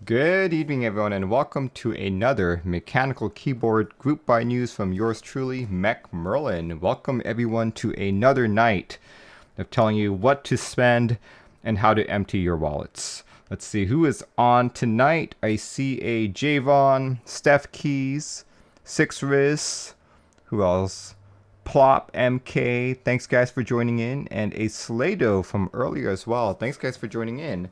Good evening, everyone, and welcome to another mechanical keyboard group by news from yours truly, Mech Merlin. Welcome, everyone, to another night of telling you what to spend and how to empty your wallets. Let's see who is on tonight. I see a Javon, Steph Keys, Six Riz, who else? Plop MK. Thanks, guys, for joining in, and a Slado from earlier as well. Thanks, guys, for joining in.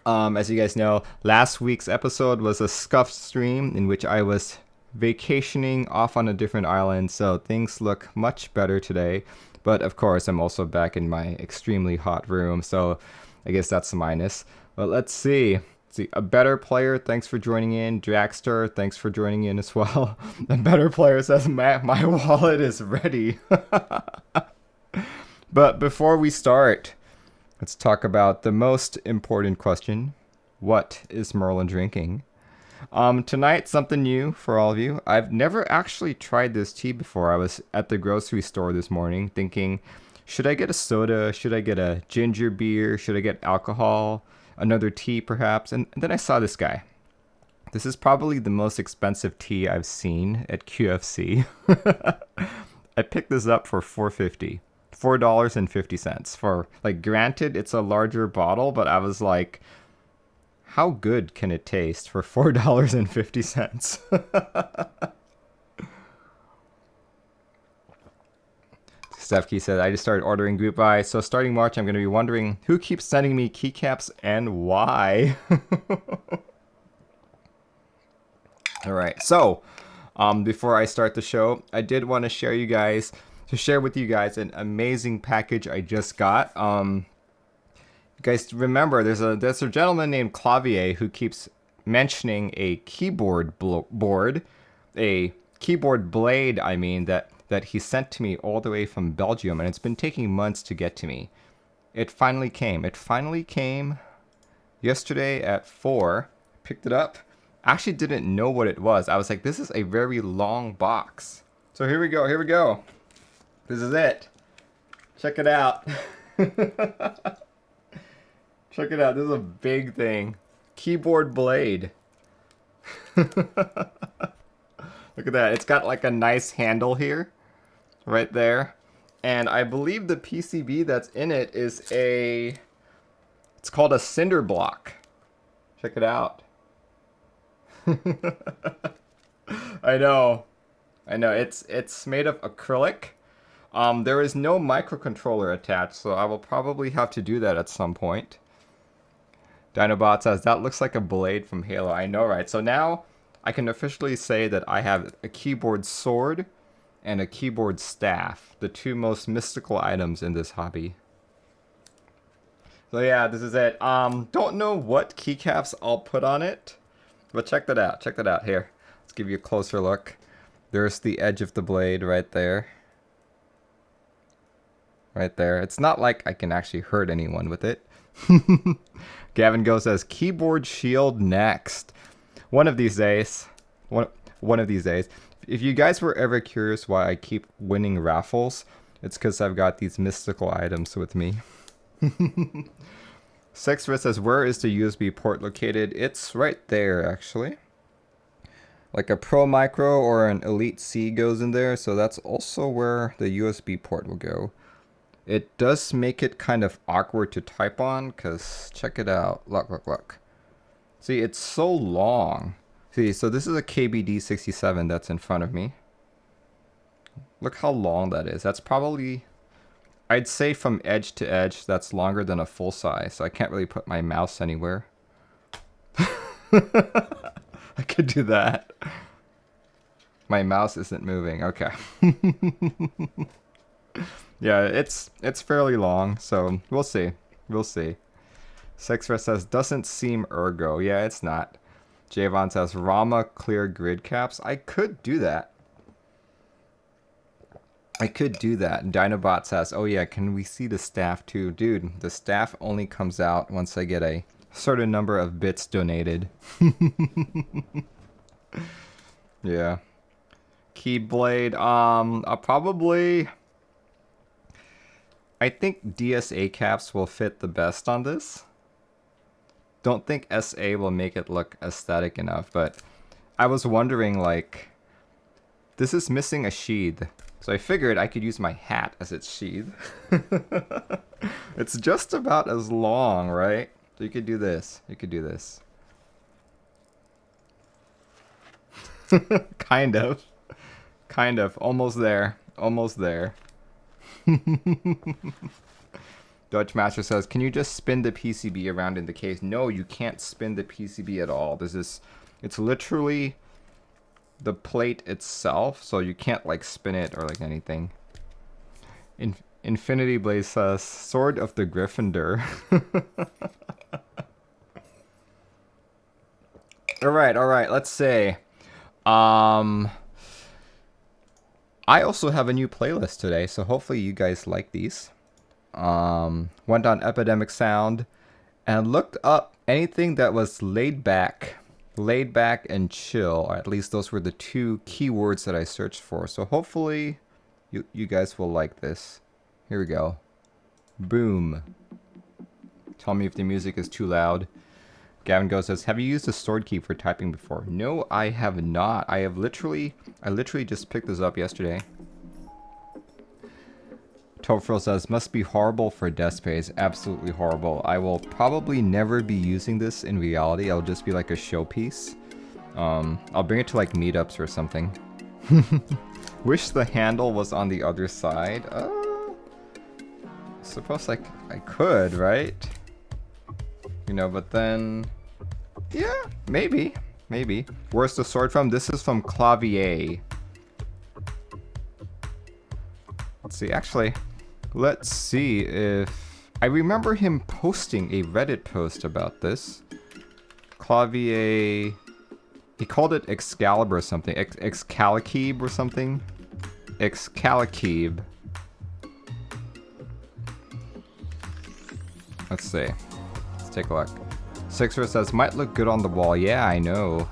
As you guys know, last week's episode was a scuffed stream in which I was vacationing off on a different island, so things look much better today. But of course, I'm also back in my extremely hot room, so I guess that's a minus. But let's see. A better player, thanks for joining in. Dragster, thanks for joining in as well. A better player says, my wallet is ready. But before we start, let's talk about the most important question. What is Merlin drinking? Tonight, something new for all of you. I've never actually tried this tea before. I was at the grocery store this morning thinking, should I get a soda? Should I get a ginger beer? Should I get alcohol? Another tea, perhaps? And then I saw this guy. This is probably the most expensive tea I've seen at QFC. I picked this up for $4.50. $4.50 for, like, granted it's a larger bottle, but I was like, how good can it taste for $4.50? Stefke said, I just started ordering group buy, so starting March I'm going to be wondering who keeps sending me keycaps and why. Alright, so before I start the show, I did want to share with you guys an amazing package I just got. You guys remember there's a gentleman named Clavier who keeps mentioning a keyboard a keyboard blade, I mean, that he sent to me all the way from Belgium, and it's been taking months to get to me. It finally came. It finally came yesterday at 4. Picked it up. Actually didn't know what it was. I was like, this is a very long box. So here we go. This is it. Check it out. Check it out. This is a big thing. Keyboard blade. Look at that. It's got like a nice handle here. Right there. And I believe the PCB that's in it is it's called a cinder block. Check it out. I know. It's made of acrylic. There is no microcontroller attached, so I will probably have to do that at some point. Dinobot says, that looks like a blade from Halo. I know, right? So now I can officially say that I have a keyboard sword and a keyboard staff, the two most mystical items in this hobby. So yeah, this is it. Don't know what keycaps I'll put on it, but check that out. Here, let's give you a closer look. There's the edge of the blade right there. Right there. It's not like I can actually hurt anyone with it. Gavin Go says, keyboard shield next. One of these days. One of these days. If you guys were ever curious why I keep winning raffles, it's because I've got these mystical items with me. Sexrit says, where is the USB port located? It's right there, actually. Like a Pro Micro or an Elite C goes in there, so that's also where the USB port will go. It does make it kind of awkward to type on, because check it out. Look. See, it's so long. See, so this is a KBD67 that's in front of me. Look how long that is. That's probably, I'd say from edge to edge, that's longer than a full size. So I can't really put my mouse anywhere. I could do that. My mouse isn't moving. Okay. Yeah, it's fairly long, so we'll see. Sexfest says, doesn't seem ergo. Yeah, it's not. Javon says, Rama clear grid caps. I could do that. Dinobot says, oh yeah, can we see the staff too? Dude, the staff only comes out once I get a certain number of bits donated. Yeah. Keyblade, I'll probably... I think DSA caps will fit the best on this. don't think SA will make it look aesthetic enough, but I was wondering, like, this is missing a sheath. So I figured I could use my hat as its sheath. It's just about as long, right? So you could do this. You could do this. Kind of. Kind of. Almost there. Almost there. Dutch Master says, can you just spin the PCB around in the case? No, you can't spin the PCB at all. It's literally the plate itself, so you can't like spin it or like anything. Infinity Blaze says, Sword of the Gryffindor. Alright, let's say. I also have a new playlist today, so hopefully you guys like these. Went on Epidemic Sound and looked up anything that was laid back and chill, or at least those were the two keywords that I searched for. So hopefully you guys will like this. Here we go. Boom. Tell me if the music is too loud. Gavin Go says, have you used a sword key for typing before? No, I have not. I literally just picked this up yesterday. Topfrill says, must be horrible for desk space. Absolutely horrible. I will probably never be using this in reality. I'll just be like a showpiece. I'll bring it to like meetups or something. Wish the handle was on the other side. Suppose like I could, right? You know, but then, yeah, maybe. Where's the sword from? This is from Clavier. Let's see, actually, let's see if I remember him posting a Reddit post about this. Clavier, he called it Excalibur or something, Excalikeeb or something. Excalikeeb. Let's see. Let's take a look. Sixer says, might look good on the wall. Yeah, I know.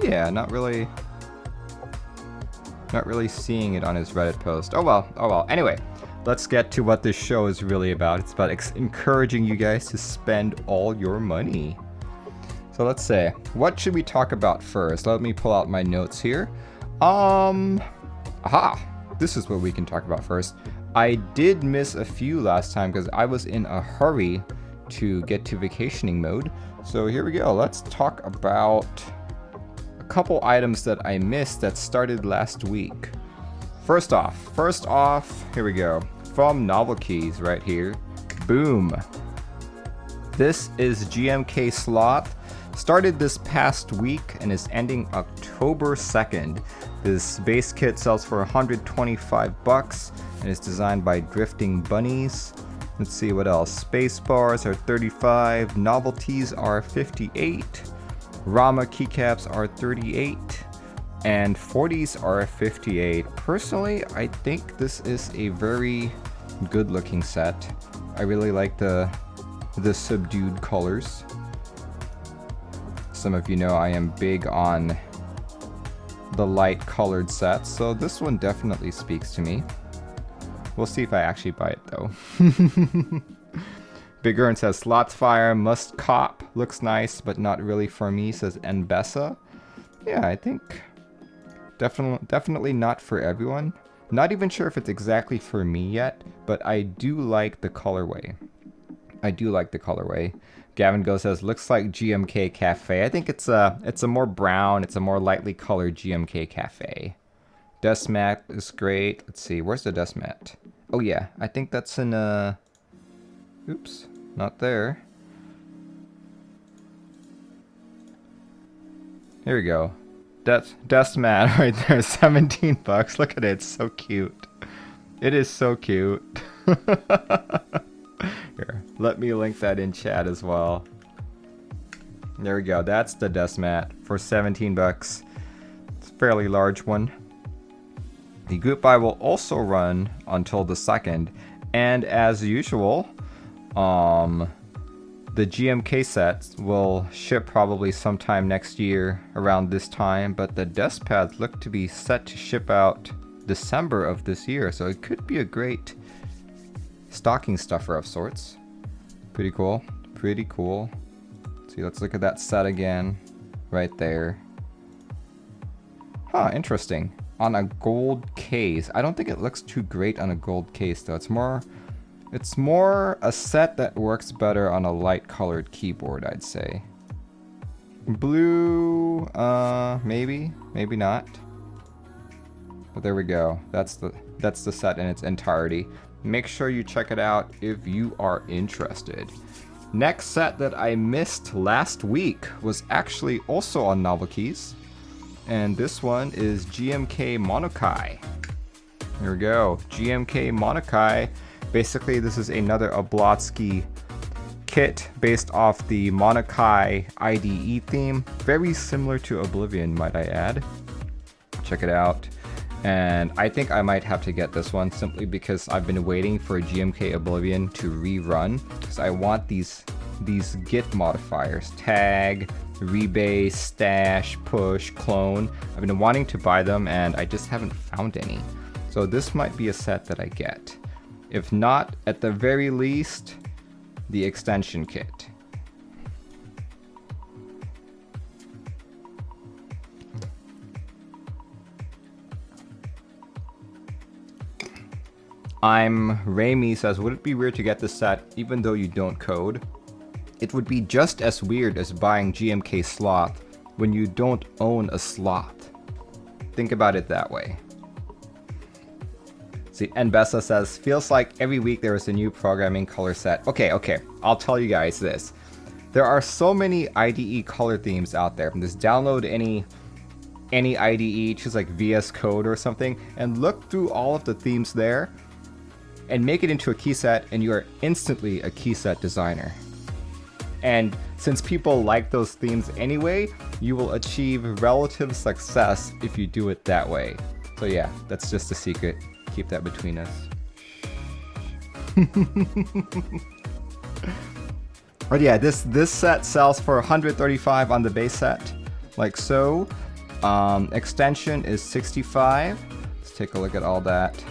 Yeah, not really seeing it on his Reddit post. Oh well. Anyway, let's get to what this show is really about. It's about encouraging you guys to spend all your money. So let's say, what should we talk about first? Let me pull out my notes here. This is what we can talk about first. I did miss a few last time because I was in a hurry to get to vacationing mode. So here we go. Let's talk about a couple items that I missed that started last week. First off, here we go. From Novelkeys right here. Boom. This is GMK Sloth. Started this past week and is ending October 2nd. This base kit sells for $125 and is designed by Drifting Bunnies. Let's see what else. Space bars are $35, novelties are $58, Rama keycaps are $38, and 40s are $58. Personally, I think this is a very good looking set. I really like the subdued colors. Some of you know I am big on the light colored sets, so this one definitely speaks to me. We'll see if I actually buy it though. Big Earn says Slothfire must cop, looks nice but not really for me, says Nbessa. Yeah, I think definitely not for everyone. Not even sure if it's exactly for me yet, but I do like the colorway. Gavin Go says, looks like GMK Cafe. I think it's a more brown, it's a more lightly colored GMK Cafe. Desk mat is great. Let's see, where's the desk mat? Oh yeah, I think that's in oops, not there. Here we go. Desk mat right there, $17. Look at it, it's so cute. It is so cute. Here, let me link that in chat as well. There we go. That's the desk mat for $17. It's a fairly large one. The group buy will also run until the 2nd, and as usual, the GMK sets will ship probably sometime next year around this time, but the desk pads look to be set to ship out December of this year, so it could be a great stocking stuffer of sorts. Pretty cool. Pretty cool. See, let's look at that set again. Right there. Huh, interesting. On a gold case. I don't think it looks too great on a gold case though. It's more a set that works better on a light colored keyboard, I'd say. Blue, maybe not. But there we go. That's the set in its entirety. Make sure you check it out if you are interested. Next set that I missed last week was actually also on Novelkeys. And this one is GMK Monokai. Here we go. GMK Monokai. Basically, this is another Oblotsky kit based off the Monokai IDE theme. Very similar to Oblivion, might I add. Check it out. And I think I might have to get this one simply because I've been waiting for GMK Oblivion to rerun. Because I want these Git modifiers. Tag, rebase, stash, push, clone. I've been wanting to buy them and I just haven't found any. So this might be a set that I get. If not, at the very least, the extension kit. Raimi says, would it be weird to get this set even though you don't code? It would be just as weird as buying GMK Sloth when you don't own a sloth. Think about it that way. See, Nbessa says, feels like every week there is a new programming color set. Okay, I'll tell you guys this. There are so many IDE color themes out there. Just download any IDE, choose like VS Code or something, and look through all of the themes there, and make it into a key set, and you are instantly a key set designer. And since people like those themes anyway, you will achieve relative success if you do it that way. So yeah, that's just a secret. Keep that between us. But yeah, this set sells for $135 on the base set, like so. Extension is $65. Let's take a look at all that.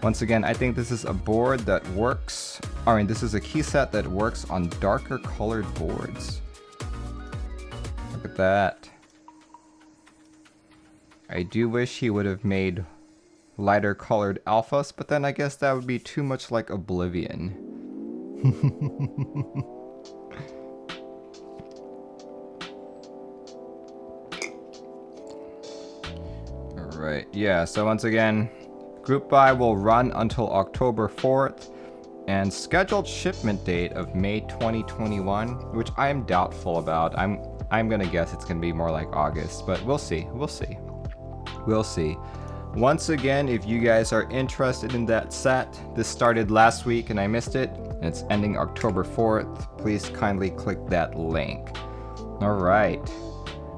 Once again, I think this is a board that works. This is a key set that works on darker colored boards. Look at that. I do wish he would have made lighter colored alphas, but then I guess that would be too much like Oblivion. Alright, yeah, so once again, group buy will run until October 4th, and scheduled shipment date of May 2021, which I am doubtful about. I'm gonna guess it's gonna be more like August, but we'll see. Once again, if you guys are interested in that set, this started last week and I missed it, and it's ending October 4th. Please kindly click that link. All right.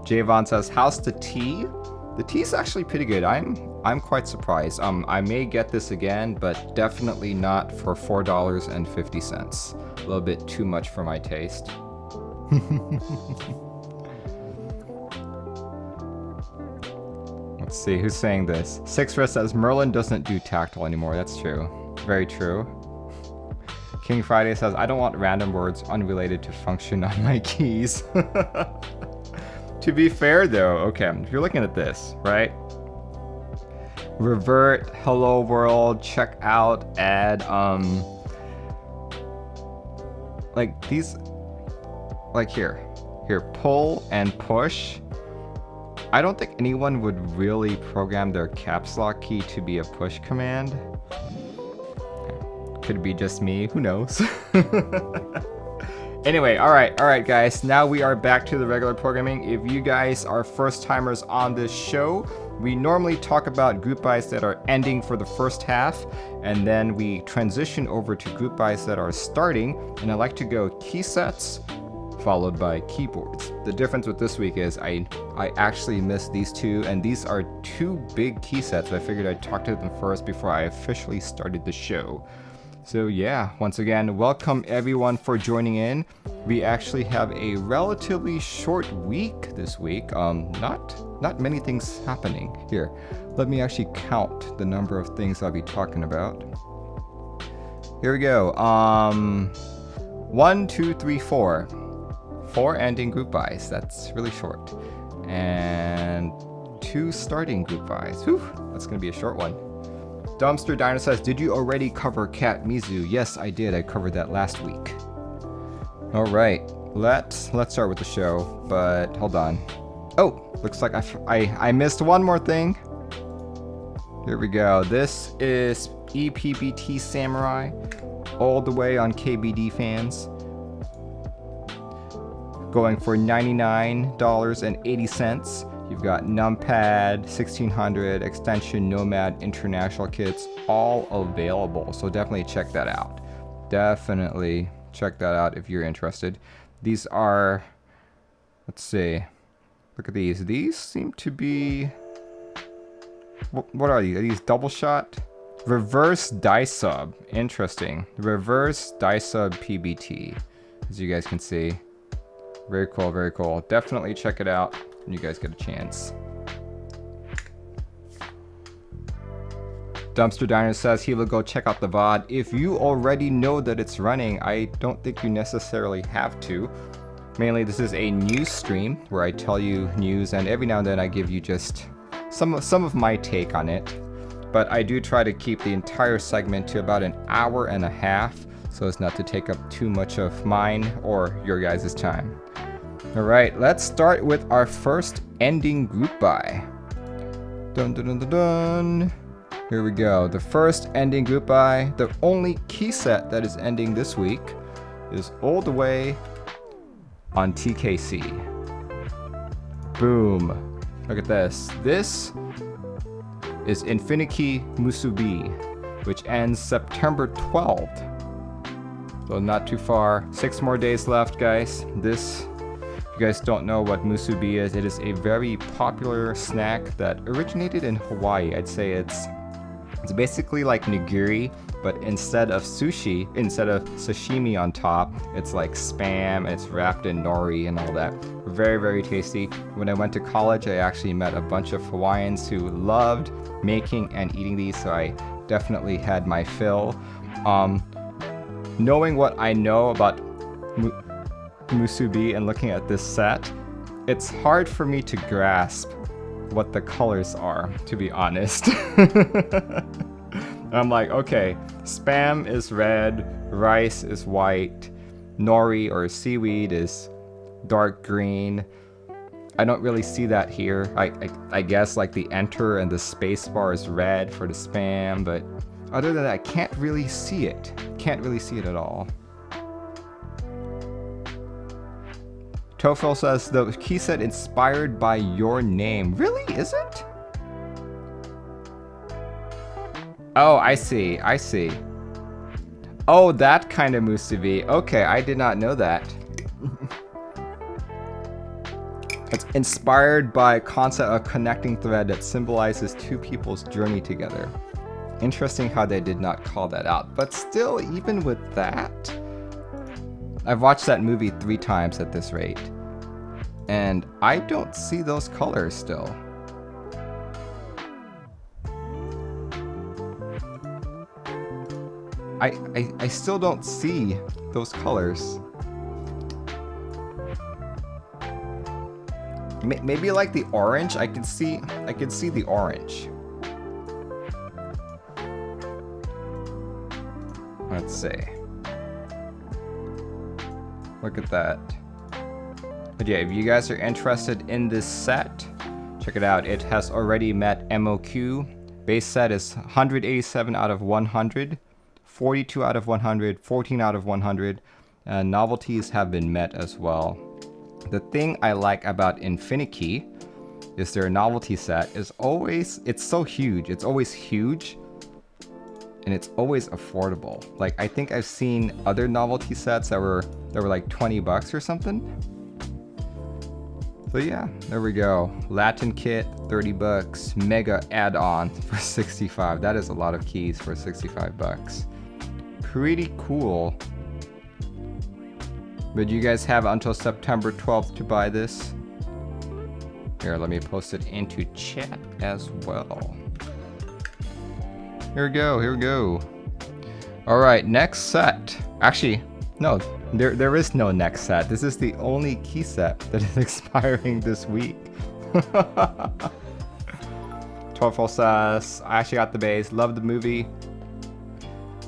Javon says, how's the tea? The tea is actually pretty good. I'm quite surprised. I may get this again, but definitely not for $4.50. A little bit too much for my taste. Let's see, who's saying this? Sixra says, Merlin doesn't do tactile anymore. That's true. Very true. King Friday says, I don't want random words unrelated to function on my keys. To be fair though, okay, if you're looking at this, right? Revert, hello world, check out, add, like these, like here, pull and push. I don't think anyone would really program their caps lock key to be a push command. Could be just me, who knows? Anyway, alright guys, now we are back to the regular programming. If you guys are first timers on this show, we normally talk about group buys that are ending for the first half, and then we transition over to group buys that are starting, and I like to go key sets followed by keyboards. The difference with this week is I actually missed these two, and these are two big key sets. I figured I'd talk to them first before I officially started the show. So yeah, once again, welcome everyone for joining in. We actually have a relatively short week this week. Not many things happening here. Let me actually count the number of things I'll be talking about. Here we go. 1, 2, 3, 4. 4 ending group buys. That's really short. And 2 starting group buys. Whew, that's gonna be a short one. Dumpster Diner says, did you already cover Cat Mizu? Yes, I did. I covered that last week. All right, let's start with the show, but hold on. Oh, looks like I missed one more thing. Here we go. This is EPBT Samurai, all the way on KBD fans. Going for $99.80. You've got Numpad, 1600, Extension, Nomad, International kits, all available. So definitely check that out. Definitely check that out if you're interested. These are, let's see, look at these. These seem to be, what are these? Are these double shot? Reverse die sub. Interesting. Reverse die sub PBT, as you guys can see. Very cool, very cool. Definitely check it out when you guys get a chance. Dumpster Diner says he will go check out the VOD. If you already know that it's running, I don't think you necessarily have to. Mainly, this is a news stream where I tell you news, and every now and then I give you just some of my take on it. But I do try to keep the entire segment to about an hour and a half, so as not to take up too much of mine or your guys' time. Alright, let's start with our first ending group buy. Dun dun dun dun dun. Here we go. The first ending group buy, the only key set that is ending this week, is all the way on TKC. Boom. Look at this. This is Infinikey Musubi, which ends September 12th. So not too far. 6 more days left, guys. This, if you guys don't know what Musubi is, it is a very popular snack that originated in Hawaii. I'd say it's basically like nigiri, but instead of sushi, instead of sashimi on top, it's like spam and it's wrapped in nori and all that. Very, very tasty. When I went to college, I actually met a bunch of Hawaiians who loved making and eating these, so I definitely had my fill. Knowing what I know about Musubi and looking at this set, it's hard for me to grasp what the colors are, to be honest. I'm like, okay, spam is red, rice is white, nori or seaweed is dark green. I don't really see that here. I guess like the enter and the space bar is red for the spam, but other than that, I can't really see it. Can't really see it at all. Tofel says, the key set inspired by your name. Really? Is it? Oh, I see. I see. Oh, that kind of Musubi. Okay, I did not know that. It's inspired by a concept of connecting thread that symbolizes two people's journey together. Interesting how they did not call that out. But still, even with that, I've watched that movie 3 times at this rate, and I don't see those colors still. I still don't see those colors. Maybe like the orange. I can see the orange. Let's see. Look at that. But yeah, if you guys are interested in this set, check it out. It has already met MOQ. Base set is 187 out of 100, 42 out of 100, 14 out of 100. Novelties have been met as well. The thing I like about Infinikey is their novelty set is always, it's so huge. It's always huge. And it's always affordable. Like, I think I've seen other novelty sets that were like 20 bucks or something. So yeah, there we go. Latin kit, 30 bucks. Mega add-on for 65. That is a lot of keys for 65 bucks. Pretty cool. But you guys have until September 12th to buy this. Here, let me post it into chat as well. Here we go, here we go. Alright, next set. Actually, no, there is no next set. This is the only key set that is expiring this week. 12 says, I actually got the base, loved the movie.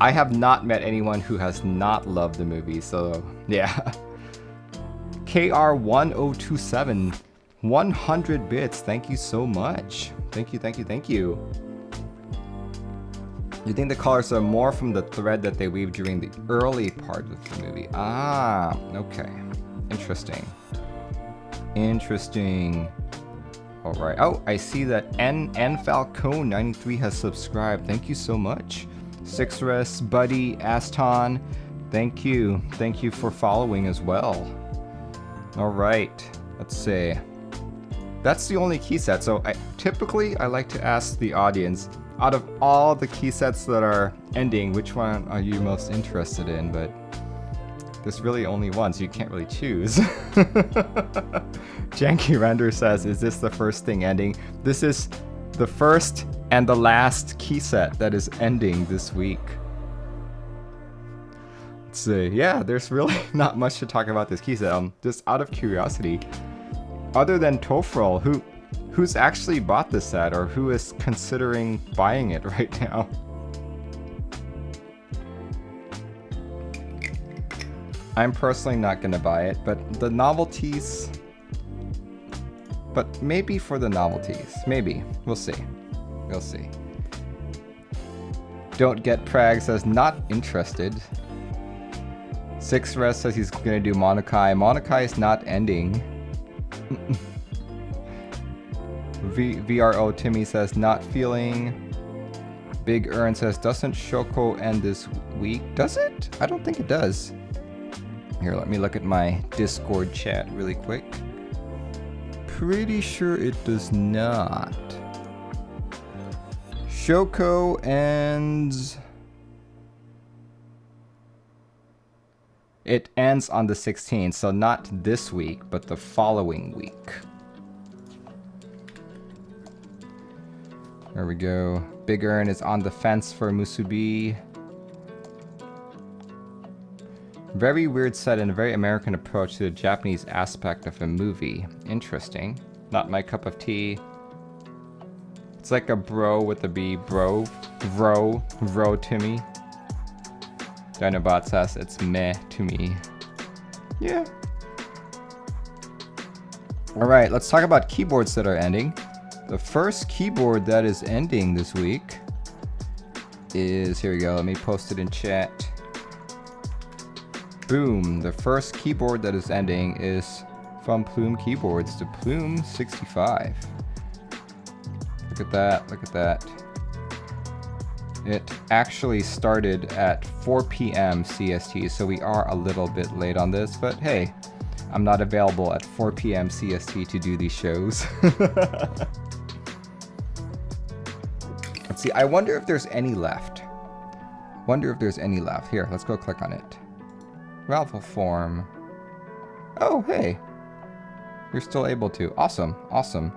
I have not met anyone who has not loved the movie, so yeah. KR1027, 100 bits, thank you so much. Thank you, thank you, thank you. You think the colors are more from the thread that they weave during the early part of the movie? Ah, okay. Interesting. Interesting. Alright. Oh, I see that N Falcone 93 has subscribed. Thank you so much. Sixres, Buddy, Aston, thank you. Thank you for following as well. Alright. Let's see. That's the only key set. So typically I like to ask the audience, out of all the key sets that are ending, which one are you most interested in? But there's really only one, so you can't really choose. Janky Render says, is this the first thing ending? This is the first and the last key set that is ending this week. Let's see. Yeah, there's really not much to talk about this key set. Just out of curiosity, other than Tofrol, who's actually bought this set or who is considering buying it right now? I'm personally not gonna buy it, but the novelties, but maybe for the novelties, maybe, we'll see, we'll see. Don't Get Prag says not interested. Sixres says he's gonna do Monokai. Monokai is not ending. VRO Timmy says not feeling. Big Earn says doesn't Shoko end this week? Does it? I don't think it does. Here, let me look at my Discord chat really quick. Pretty sure it does not. Shoko ends... It ends on the 16th, so not this week, but the following week. There we go. Big Earn is on the fence for Musubi. Very weird set and a very American approach to the Japanese aspect of a movie. Interesting. Not my cup of tea. It's like a bro with a B. Bro. Timmy. Dinobot says it's meh to me. Yeah. Alright, let's talk about keyboards that are ending. The first keyboard that is ending this week is, here we go, let me post it in chat. Boom, the first keyboard that is ending is from Plume Keyboards, the Plume 65. Look at that, look at that. It actually started at 4 p.m. CST, so we are a little bit late on this, but hey, I'm not available at 4 p.m. CST to do these shows. Let's see, I wonder if there's any left. Wonder if there's any left. Here, let's go click on it. Ravel form. Oh, hey. You're still able to. Awesome, awesome.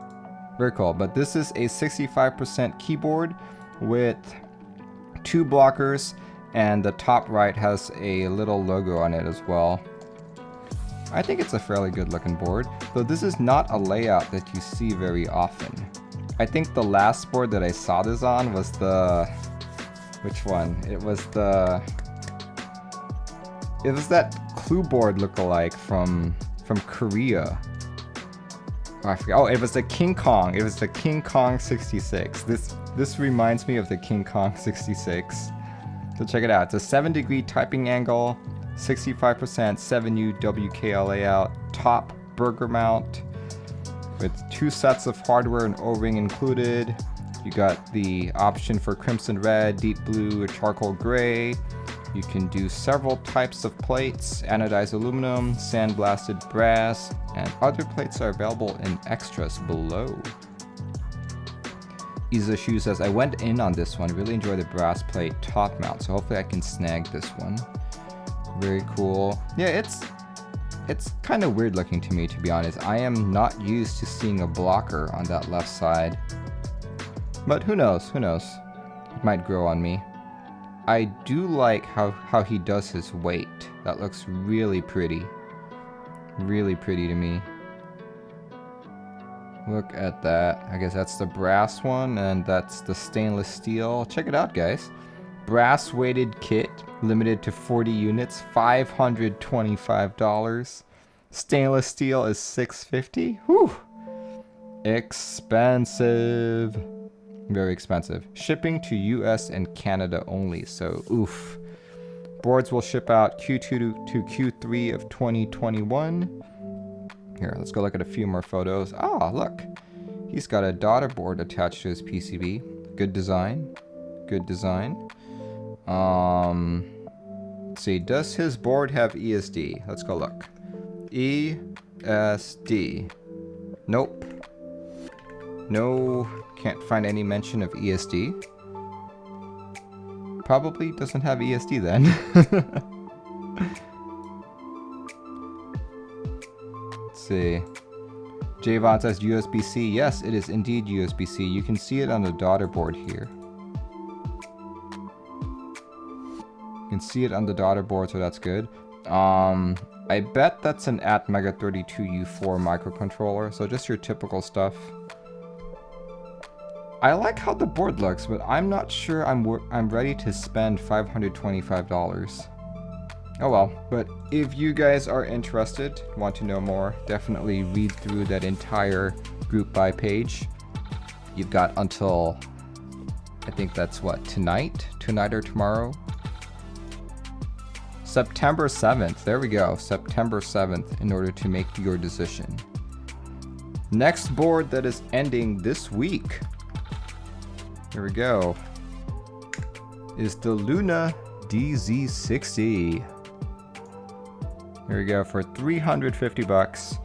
Very cool. But this is a 65% keyboard with 2 blockers, and the top right has a little logo on it as well. I think it's a fairly good looking board, though this is not a layout that you see very often. I think the last board that I saw this on was the... Which one? It was that Clue board lookalike from Korea. Oh, I forgot. Oh, it was the King Kong. It was the King Kong 66. This reminds me of the King Kong 66. So check it out. It's a 7-degree typing angle, 65% 7U WKL layout, top burger mount with 2 sets of hardware and O-ring included. You got the option for crimson red, deep blue, or charcoal gray. You can do several types of plates, anodized aluminum, sandblasted brass, and other plates are available in extras below. Isa Shu says, I went in on this one, really enjoy the brass plate top mount, so hopefully I can snag this one. Very cool. Yeah, it's kind of weird looking to me, to be honest. I am not used to seeing a blocker on that left side. But who knows, who knows? Might grow on me. I do like how he does his weight. That looks really pretty. Really pretty to me. Look at that. I guess that's the brass one, and that's the stainless steel. Check it out, guys. Brass weighted kit, limited to 40 units, $525. Stainless steel is $650. Whew. Expensive. Very expensive. Shipping to US and Canada only, so oof. Boards will ship out Q2 to Q3 of 2021. Here, let's go look at a few more photos. Ah, look. He's got a daughter board attached to his PCB. Good design. Good design. Let's see, does his board have ESD? Let's go look. ESD. Nope. No, can't find any mention of ESD. Probably doesn't have ESD then. Let's see. Javon says USB-C. Yes, it is indeed USB-C. You can see it on the daughter board here. You can see it on the daughter board, so that's good. I bet that's an Atmega 32U4 microcontroller, so just your typical stuff. I like how the board looks, but I'm not sure I'm ready to spend $525. Oh well, but if you guys are interested, want to know more, definitely read through that entire group buy page. You've got until, I think that's what, tonight or tomorrow? September 7th, there we go, September 7th, in order to make your decision. Next board that is ending this week, here we go, is the Luna DZ60. Here we go, for $350,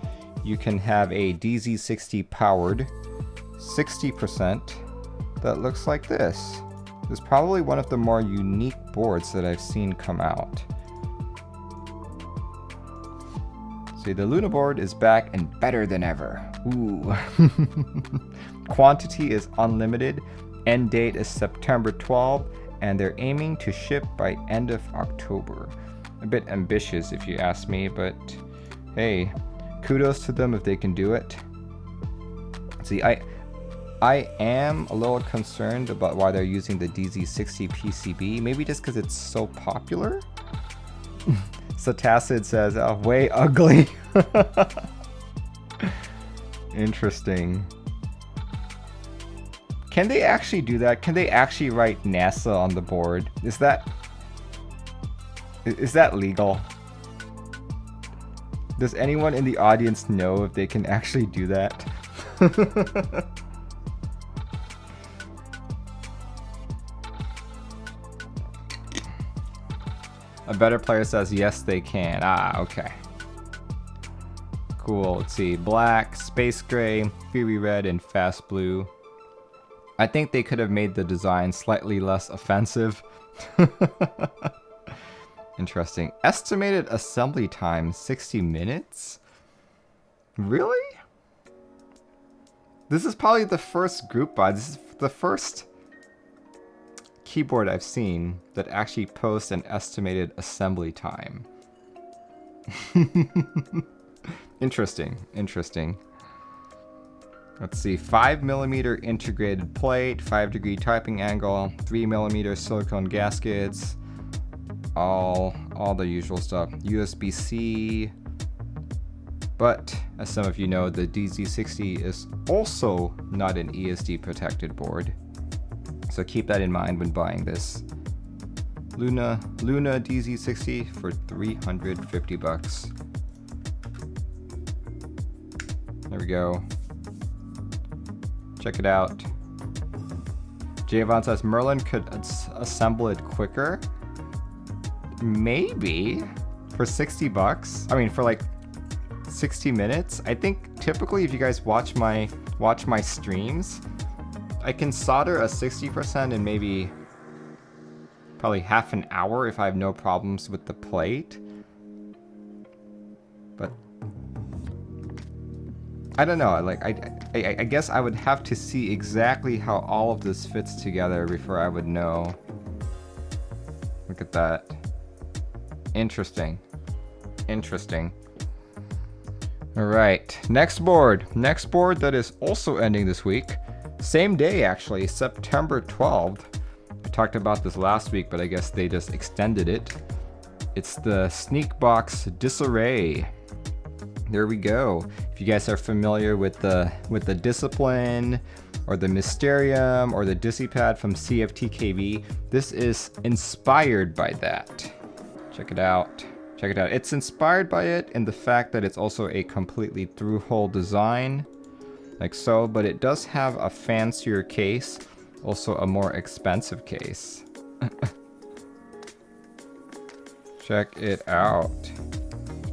you can have a DZ60 powered 60% that looks like this. This is probably one of the more unique boards that I've seen come out. See, the Luna board is back and better than ever. Ooh. Quantity is unlimited. End date is September 12th, and they're aiming to ship by end of October. A bit ambitious if you ask me, but hey, kudos to them if they can do it. See, I am a little concerned about why they're using the DZ60 PCB, maybe just because it's so popular? Satacid says, oh, way ugly. Interesting. Can they actually do that? Can they actually write NASA on the board? Is that legal? Does anyone in the audience know if they can actually do that? A better player says yes they can. Ah, okay. Cool, let's see. Black, Space Gray, Fury Red, and Fast Blue. I think they could have made the design slightly less offensive. Interesting. Estimated assembly time, 60 minutes? Really? This is probably the first group buy. This is the first keyboard I've seen that actually posts an estimated assembly time. Interesting, interesting. Let's see, 5mm integrated plate, 5-degree typing angle, 3mm silicone gaskets, all the usual stuff. USB-C, but as some of you know, the DZ60 is also not an ESD protected board. So keep that in mind when buying this. Luna DZ60 for $350. There we go. Check it out. Javon says Merlin could assemble it quicker. Maybe for $60. I mean, for like 60 minutes. I think typically if you guys watch my streams, I can solder a 60% in maybe probably half an hour if I have no problems with the plate. But I don't know, like I guess I would have to see exactly how all of this fits together before I would know. Look at that. Interesting. Interesting. Alright, next board. Next board that is also ending this week. Same day actually, September 12th. I talked about this last week, but I guess they just extended it. It's the Sneak Box Disarray. There we go. If you guys are familiar with the Discipline or the Mysterium or the Disipad from CFTKB, this is inspired by that. Check it out. Check it out. It's inspired by it in the fact that it's also a completely through-hole design, like so, but it does have a fancier case, also a more expensive case. Check it out.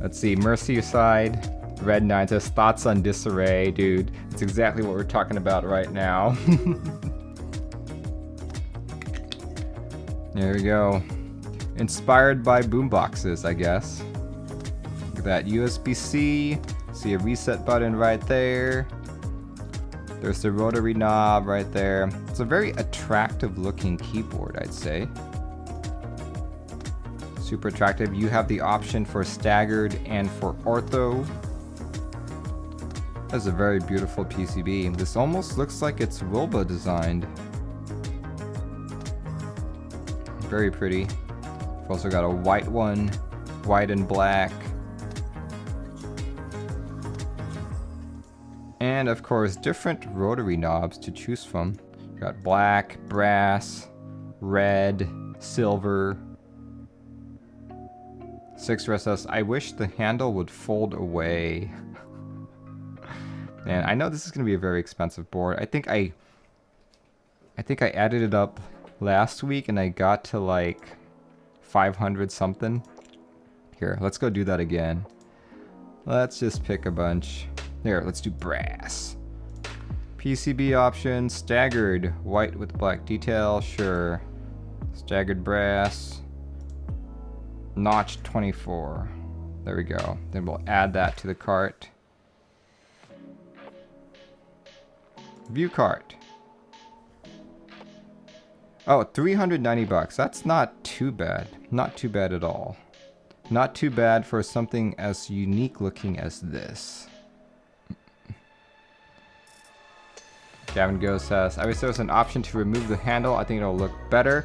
Let's see, Mercy Side, Red Nine says, thoughts on Disarray, dude. It's exactly what we're talking about right now. There we go. Inspired by boomboxes, I guess. Look at that, USB-C. See a reset button right there. There's the rotary knob right there. It's a very attractive looking keyboard, I'd say. Super attractive. You have the option for staggered and for ortho. That's a very beautiful PCB. This almost looks like it's Wilbur designed. Very pretty. We've also got a white one, white and black. And of course, different rotary knobs to choose from. We've got black, brass, red, silver. 6 RSS. I wish the handle would fold away. Man, I know this is going to be a very expensive board. I think I added it up last week and I got to like 500 something. Here, let's go do that again. Let's just pick a bunch. Here, let's do brass. PCB option, staggered, white with black detail, sure. Staggered brass. Notch 24. There we go. Then we'll add that to the cart. View cart. Oh, 390 bucks. That's not too bad. Not too bad at all. Not too bad for something as unique looking as this. Gavin Go says, I wish there was an option to remove the handle. I think it'll look better.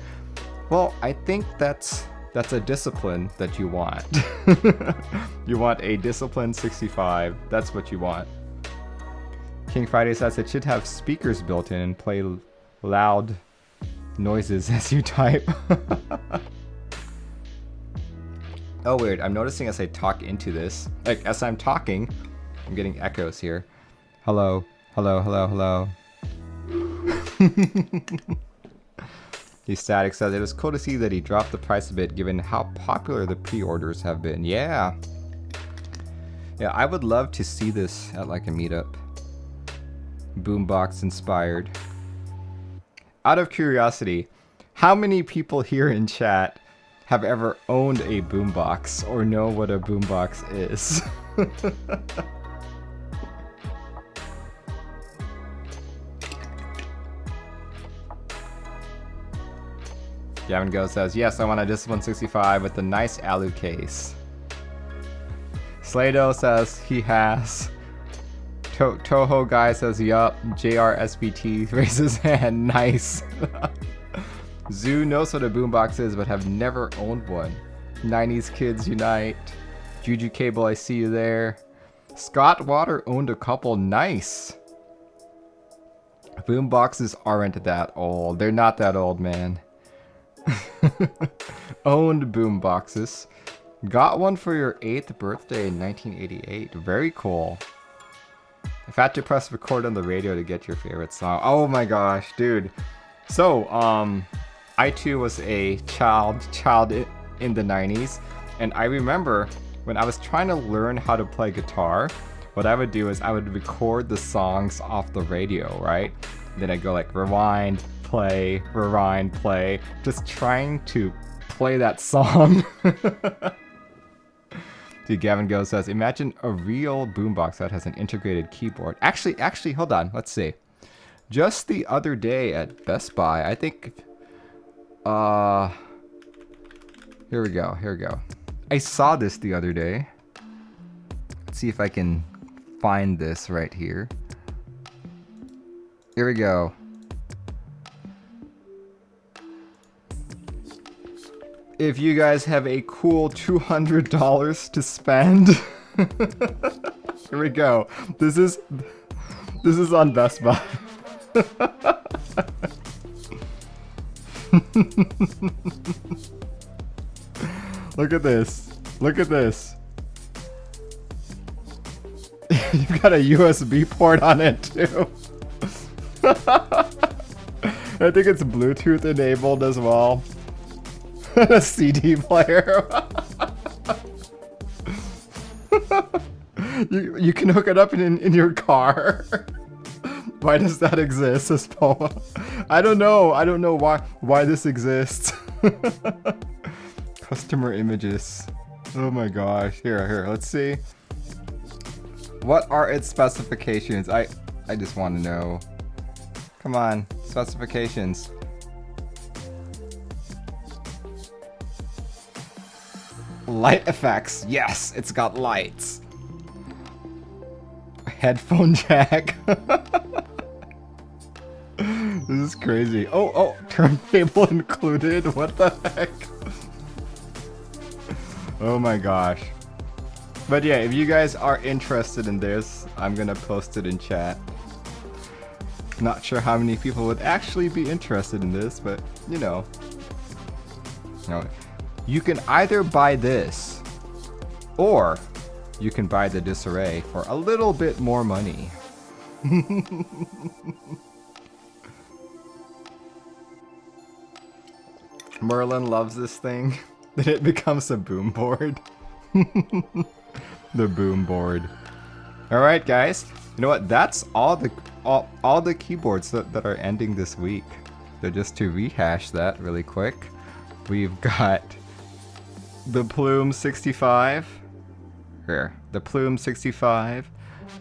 Well, I think that's a discipline that you want. You want a Discipline 65. That's what you want. King Friday says it should have speakers built in and play loud noises as you type. Oh, weird. I'm noticing as I talk into this, like as I'm talking, I'm getting echoes here. Hello, hello, hello, hello. The Static says it was cool to see that he dropped the price a bit given how popular the pre-orders have been. Yeah. Yeah, I would love to see this at like a meetup. Boombox inspired. Out of curiosity, how many people here in chat have ever owned a boombox or know what a boombox is? Gavin Go says, yes, I want a Discipline 65 with a nice alu case. Slado says he has. Toho guy says, yup. JRSBT raises hand, nice. Zoo knows what a boombox is but have never owned one. 90s kids unite. Juju Cable, I see you there. Scott Water owned a couple, nice. Boomboxes aren't that old. They're not that old, man. Owned boomboxes. Got one for your 8th birthday in 1988. Very cool. I've had to press record on the radio to get your favorite song. Oh my gosh, dude. So, I too was a child in the 90s, and I remember when I was trying to learn how to play guitar, what I would do is I would record the songs off the radio, right? And then I'd go like rewind, play, just trying to play that song. Dude, Gavin Go says, imagine a real boombox that has an integrated keyboard. Actually, hold on. Let's see. Just the other day at Best Buy, I think... Here we go. I saw this the other day. Let's see if I can find this right here. Here we go. If you guys have a cool $200 to spend, here we go. This is on Best Buy. Look at this. Look at this. You've got a USB port on it too. I think it's Bluetooth enabled as well. A CD player. you can hook it up in your car. Why does that exist, says Poa? I don't know why this exists. Customer images. Oh my gosh. Here, let's see. What are its specifications? I just want to know. Come on, specifications. Light effects. Yes, it's got lights. Headphone jack. This is crazy. Oh, turntable included. What the heck? Oh my gosh. But yeah, if you guys are interested in this, I'm gonna post it in chat. Not sure how many people would actually be interested in this, but you know. You can either buy this, or you can buy the Disarray for a little bit more money. Merlin loves this thing. Then it becomes a boom board. The boom board. Alright guys, you know what? That's all the keyboards that are ending this week. So just to rehash that really quick, we've got the Plume 65, the Plume 65,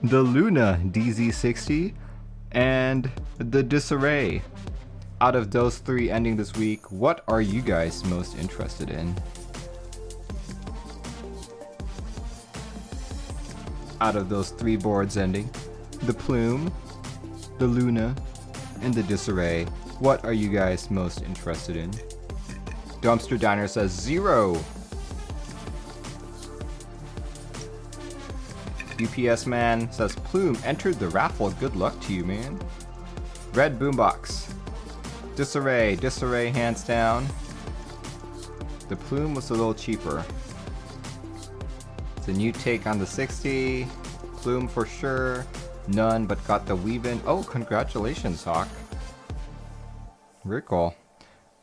the Luna DZ60, and the Disarray. Out of those three ending this week, what are you guys most interested in? Out of those three boards ending, the Plume, the Luna, and the Disarray, what are you guys most interested in? Dumpster Diner says 0. UPS Man says Plume entered the raffle. Good luck to you, man. Red Boombox. Disarray hands down. The Plume was a little cheaper. It's a new take on the 60. Plume for sure. None, but got the weave-in. Oh, congratulations, Hawk. Very cool.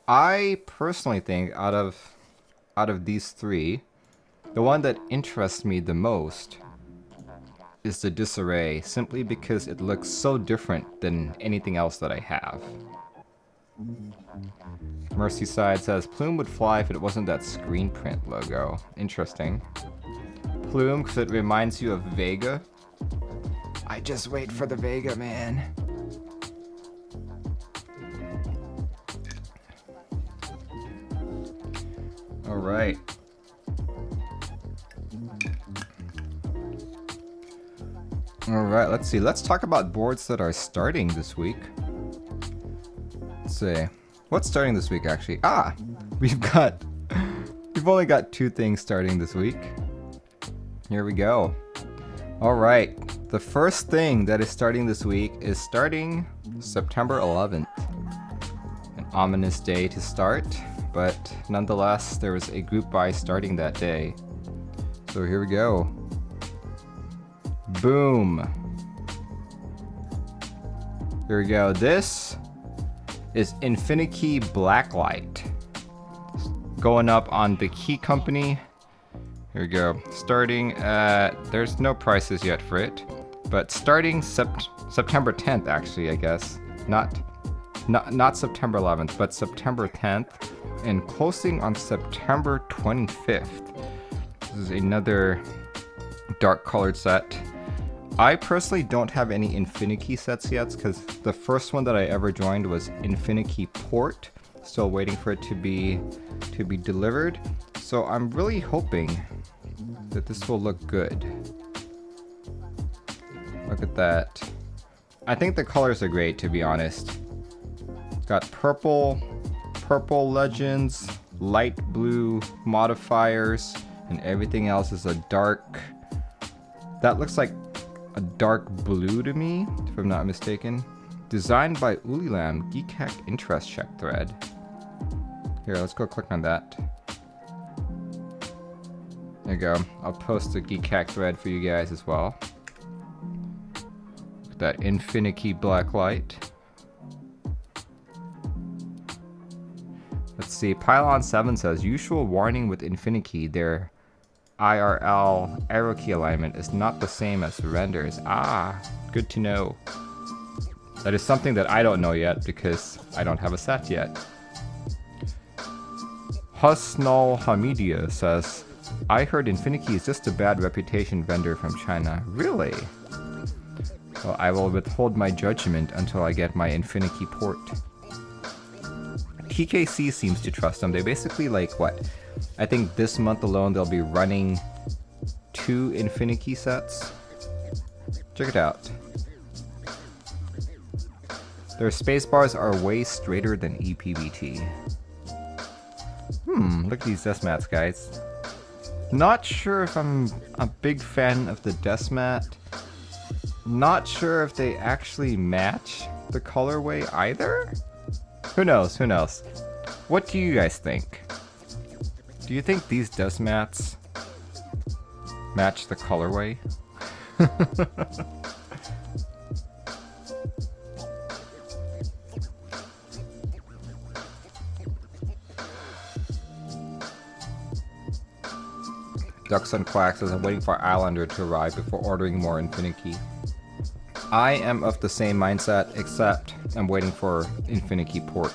I personally think out of these three, the one that interests me the most is the Disarray, simply because it looks so different than anything else that I have. Merseyside says Plume would fly if it wasn't that screen print logo. Interesting. Plume because it reminds you of Vega. I just wait for the Vega, man. All right. All right, let's see. Let's talk about boards that are starting this week. Let's see. What's starting this week, actually? We've only got 2 things starting this week. Here we go. All right. The first thing that is starting this week is starting September 11th. An ominous day to start, but nonetheless, there was a group buy starting that day. So here we go. Boom. Here we go. This is Infinikey Blacklight. Going up on the Key Company. Here we go. Starting at, there's no prices yet for it, but starting September 10th, actually, I guess. Not September 11th, but September 10th, and closing on September 25th. This is another dark colored set. I personally don't have any Infinikey sets yet because the first one that I ever joined was Infinikey Port. Still waiting for it to be delivered. So I'm really hoping that this will look good. Look at that. I think the colors are great, to be honest. It's got purple legends, light blue modifiers, and everything else is a dark... That looks like a dark blue to me, if I'm not mistaken. Designed by Ulilam, Geekhack Interest Check thread. Here, let's go click on that. There you go. I'll post the Geekhack thread for you guys as well. Look at that Infinikey Blacklight. Let's see. Pylon7 says, usual warning with Infinikey, their IRL arrow key alignment is not the same as the renders. Ah, good to know. That is something that I don't know yet because I don't have a set yet. Husnal Hamidia says, I heard Infinikey is just a bad reputation vendor from China. Really? Well, I will withhold my judgment until I get my Infinikey port. TKC seems to trust them. They basically like what? I think this month alone they'll be running 2 Infinikey sets. Check it out. Their spacebars are way straighter than EPBT. Look at these desk mats, guys. Not sure if I'm a big fan of the desk mat. Not sure if they actually match the colorway either? Who knows, who knows? What do you guys think? Do you think these desk mats match the colorway? Ducks and Quacks says, I'm waiting for Islander to arrive before ordering more Infinikey. I am of the same mindset, except I'm waiting for Infinikey port.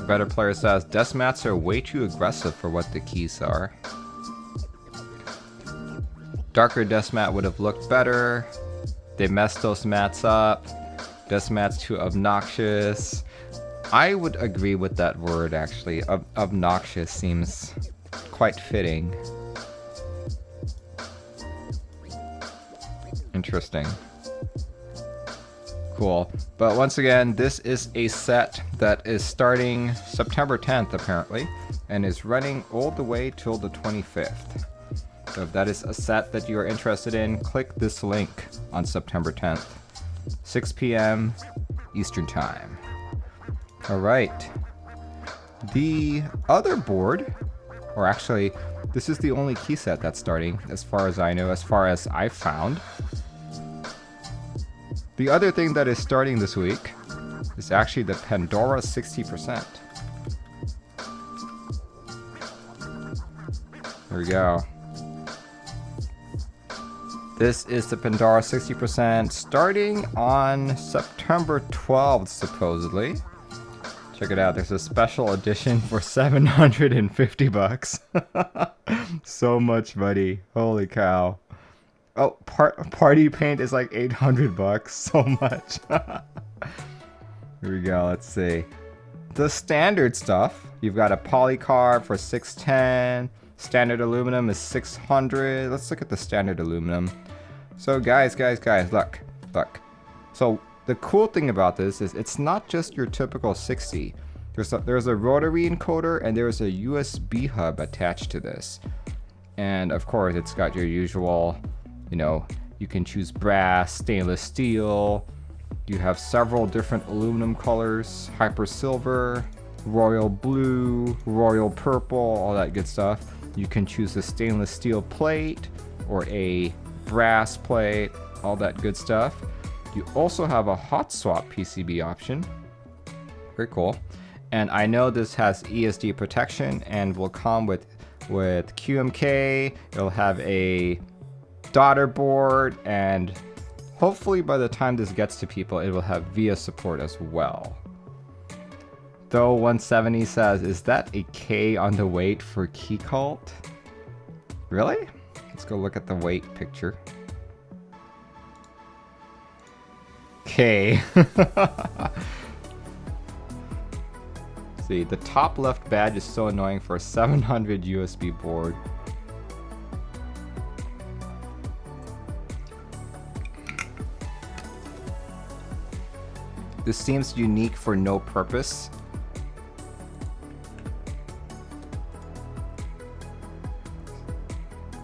Better Player says, desk mats are way too aggressive for what the keys are. Darker desk mat would have looked better. They messed those mats up. Desk mats too obnoxious. I would agree with that word, actually. Obnoxious seems quite fitting. Interesting. Cool. But once again, this is a set that is starting September 10th, apparently, and is running all the way till the 25th. So if that is a set that you are interested in, click this link on September 10th, 6 p.m. Eastern Time. Alright. The other board, or actually, this is the only key set that's starting, as far as I know, as far as I've found. The other thing that is starting this week is actually the Pandora 60%. There we go. This is the Pandora 60% starting on September 12th, supposedly. Check it out, there's a special edition for 750 bucks. So much money, holy cow. Oh, party paint is like 800 bucks, so much. Here we go, let's see. The standard stuff, you've got a polycarb for 610, standard aluminum is 600. Let's look at the standard aluminum. So guys, look. So the cool thing about this is it's not just your typical 60. There's a rotary encoder and there's a USB hub attached to this. And of course it's got your usual, you know, you can choose brass, stainless steel. You have several different aluminum colors, hyper silver, royal blue, royal purple, all that good stuff. You can choose a stainless steel plate or a brass plate, all that good stuff. You also have a hot swap PCB option. Very cool. And I know this has ESD protection and will come with QMK. It'll have a daughter board, and hopefully by the time this gets to people, it will have VIA support as well. Though 170 says, is that a K on the weight for key cult? Really? Let's go look at the weight picture. K. See, the top left badge is so annoying for a 700 USB board. This seems unique for no purpose.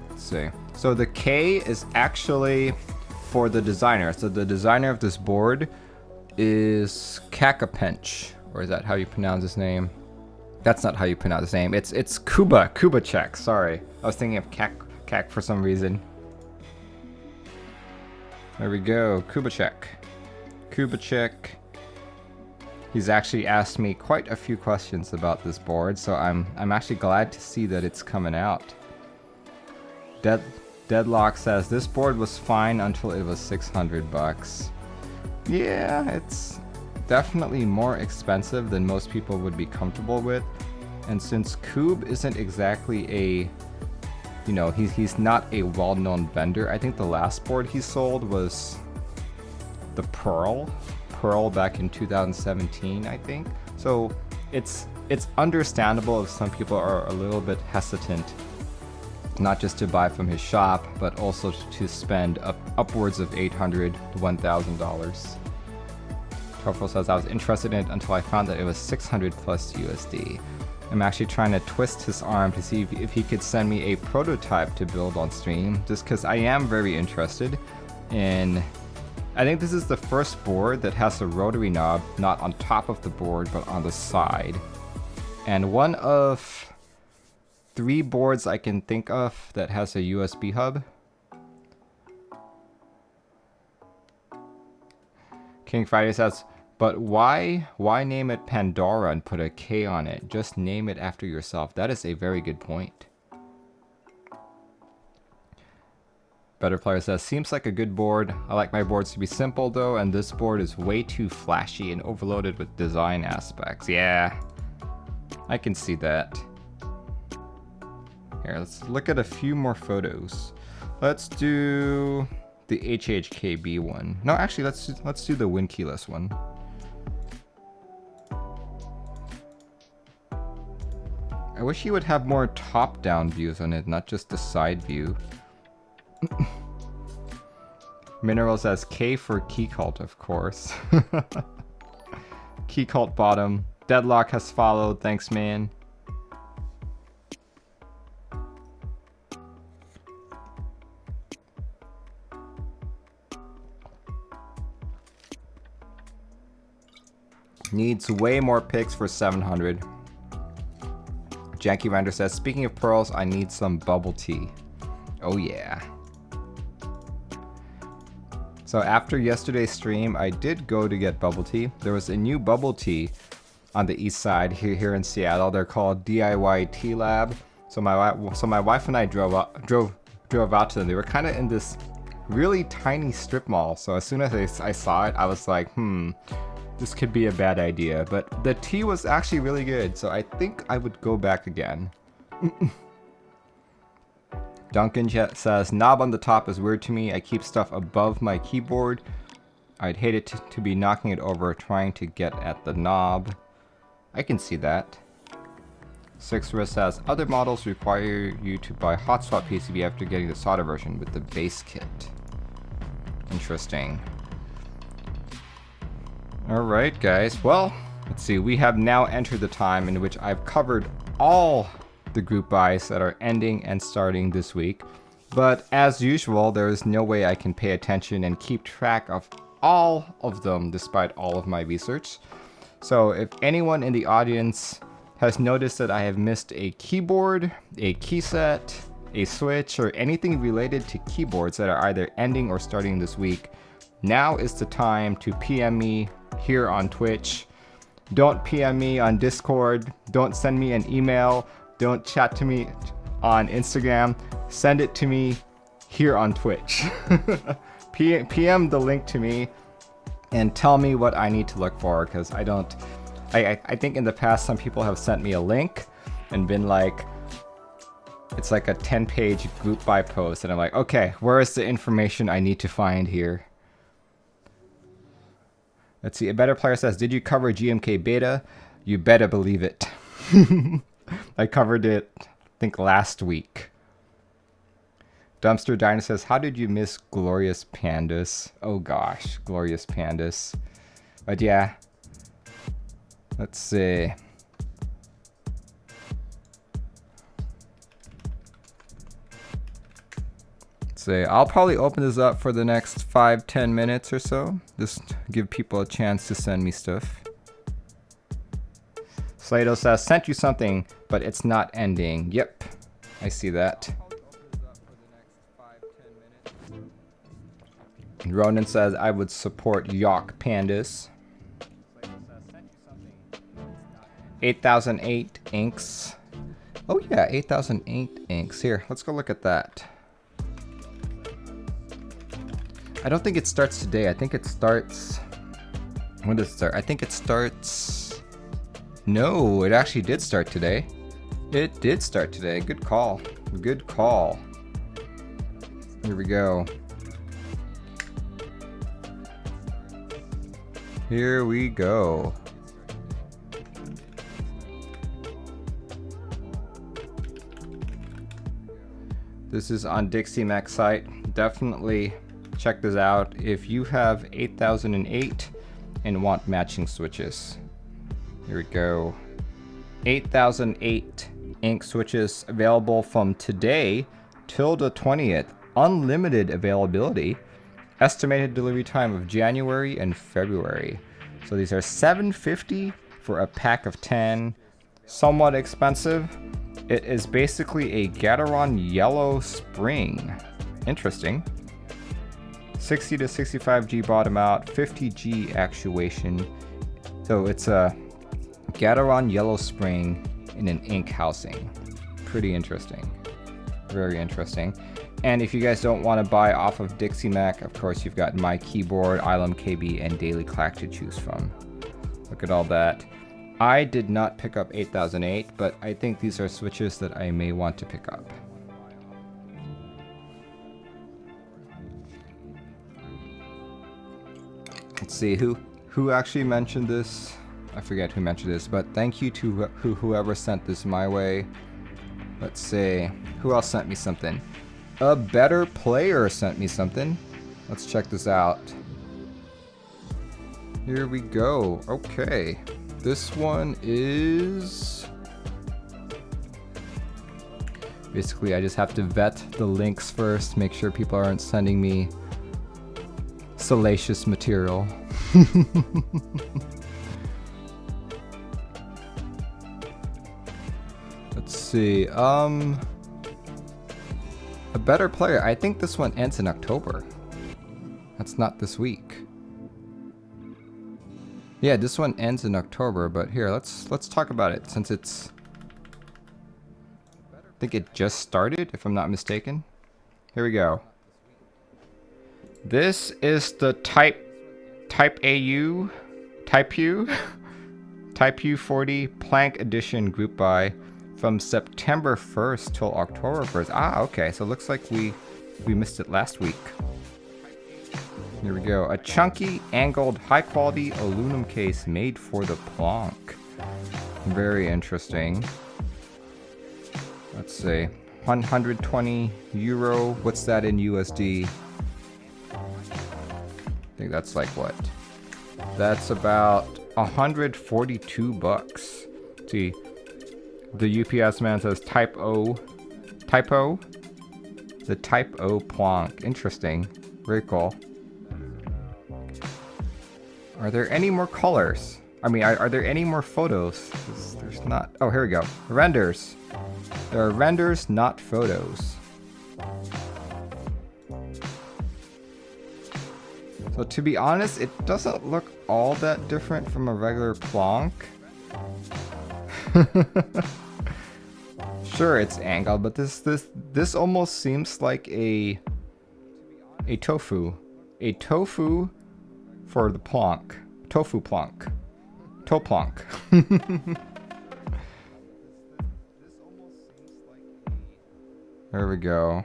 Let's see. So the K is actually for the designer. So the designer of this board is Kakapench. Or is that how you pronounce his name? That's not how you pronounce his name. It's Kubachek. Sorry, I was thinking of Kak for some reason. There we go, Kubachek. He's actually asked me quite a few questions about this board, so I'm actually glad to see that it's coming out. Deadlock says this board was fine until it was $600. Yeah, it's definitely more expensive than most people would be comfortable with, and since Koob isn't exactly a, you know, he's not a well-known vendor. I think the last board he sold was the Pearl back in 2017, I think. So it's understandable if some people are a little bit hesitant, not just to buy from his shop, but also to spend upwards of $800 to $1,000. Truffle says, I was interested in it until I found that it was 600 plus USD. I'm actually trying to twist his arm to see if he could send me a prototype to build on stream, just because I am very interested in... I think this is the first board that has a rotary knob, not on top of the board, but on the side. And one of 3 boards I can think of that has a USB hub. King Friday says, but why name it Pandora and put a K on it? Just name it after yourself. That is a very good point. Better Player says, seems like a good board. I like my boards to be simple though, and this board is way too flashy and overloaded with design aspects. Yeah, I can see that. Here, let's look at a few more photos. Let's do the HHKB one. No, actually, let's do the win keyless one. I wish he would have more top-down views on it, not just the side view. Mineral says K for Key Cult, of course. Key Cult bottom. Deadlock has followed. Thanks, man. Needs way more picks for 700. Jackie Render says, speaking of pearls, I need some bubble tea. Oh yeah. So after yesterday's stream, I did go to get bubble tea. There was a new bubble tea on the east side here in Seattle. They're called DIY Tea Lab. So my wife and I drove out to them. They were kind of in this really tiny strip mall. So as soon as I saw it, I was like, this could be a bad idea. But the tea was actually really good, so I think I would go back again. Duncan says, knob on the top is weird to me. I keep stuff above my keyboard. I'd hate it to be knocking it over trying to get at the knob. I can see that. Sixra says, other models require you to buy hot swap PCB after getting the solder version with the base kit. Interesting. Alright guys, well, let's see, we have now entered the time in which I've covered all the group buys that are ending and starting this week. But as usual, there is no way I can pay attention and keep track of all of them despite all of my research. So if anyone in the audience has noticed that I have missed a keyboard, a keyset, a switch, or anything related to keyboards that are either ending or starting this week, now is the time to PM me here on Twitch. Don't PM me on Discord. Don't send me an email. Don't chat to me on Instagram. Send it to me here on Twitch. PM the link to me and tell me what I need to look for, because I don't I think in the past some people have sent me a link and been like, it's like a 10-page group buy post, and I'm like, okay, where is the information I need to find here? Let's see, a better player says, did you cover GMK beta? You better believe it. I covered it, I think, last week. Dumpster Diner says, how did you miss Glorious Pandas? Oh gosh, Glorious Pandas. But yeah, let's see. I'll probably open this up for the next 5-10 minutes or so. Just give people a chance to send me stuff. Slato says, sent you something, but it's not ending. Yep, I see that. Ronan says, I would support Yawk Pandas. 8008 inks. Oh yeah, 8008 inks. Here, let's go look at that. I don't think it starts today. I think it starts... When does it start? I think it starts... No, it actually did start today. It did start today. Good call. Good call. Here we go. Here we go. This is on Dixie Mac site. Definitely check this out if you have 8008 and want matching switches. Here we go. 8008 ink switches available from today till the 20th. Unlimited availability. Estimated delivery time of January and February. So these are $7.50 for a pack of 10. Somewhat expensive. It is basically a Gateron yellow spring. Interesting. 60 to 65G bottom out, 50G actuation. So it's a Gateron yellow spring in an ink housing. Pretty interesting. Very interesting. And if you guys don't want to buy off of Dixie Mac, of course you've got My Keyboard, Ilum KB, and Daily Clack to choose from. Look at all that. I did not pick up 8008, but I think these are switches that I may want to pick up. Let's see, who actually mentioned this? I forget who mentioned this, but thank you to whoever sent this my way. Let's see, who else sent me something? A Better Player sent me something. Let's check this out. Here we go. Okay. This one is... Basically, I just have to vet the links first, make sure people aren't sending me salacious material. Let's see. A Better Player. I think this one ends in October. That's not this week. Yeah, this one ends in October, but here, let's talk about it since it's... I think it just started, if I'm not mistaken. Here we go. This is the Typeau 40 Plank Edition group buy from September 1st till October 1st. Ah, okay, so it looks like we missed it last week. Here we go. A chunky, angled, high-quality aluminum case made for the Planck. Very interesting. Let's see. 120 euro. What's that in USD? I think that's like what? That's about 142 bucks. See, the UPS man says Typeau. The Typeau Planck. Interesting. Very cool. Are there any more colors? I mean, are there any more photos? There's not. Oh, here we go. Renders. There are renders, not photos. So to be honest, it doesn't look all that different from a regular Planck. Sure, it's angled, but this almost seems like a tofu. A tofu for the Planck. Tofu Planck. Toplonk. There we go.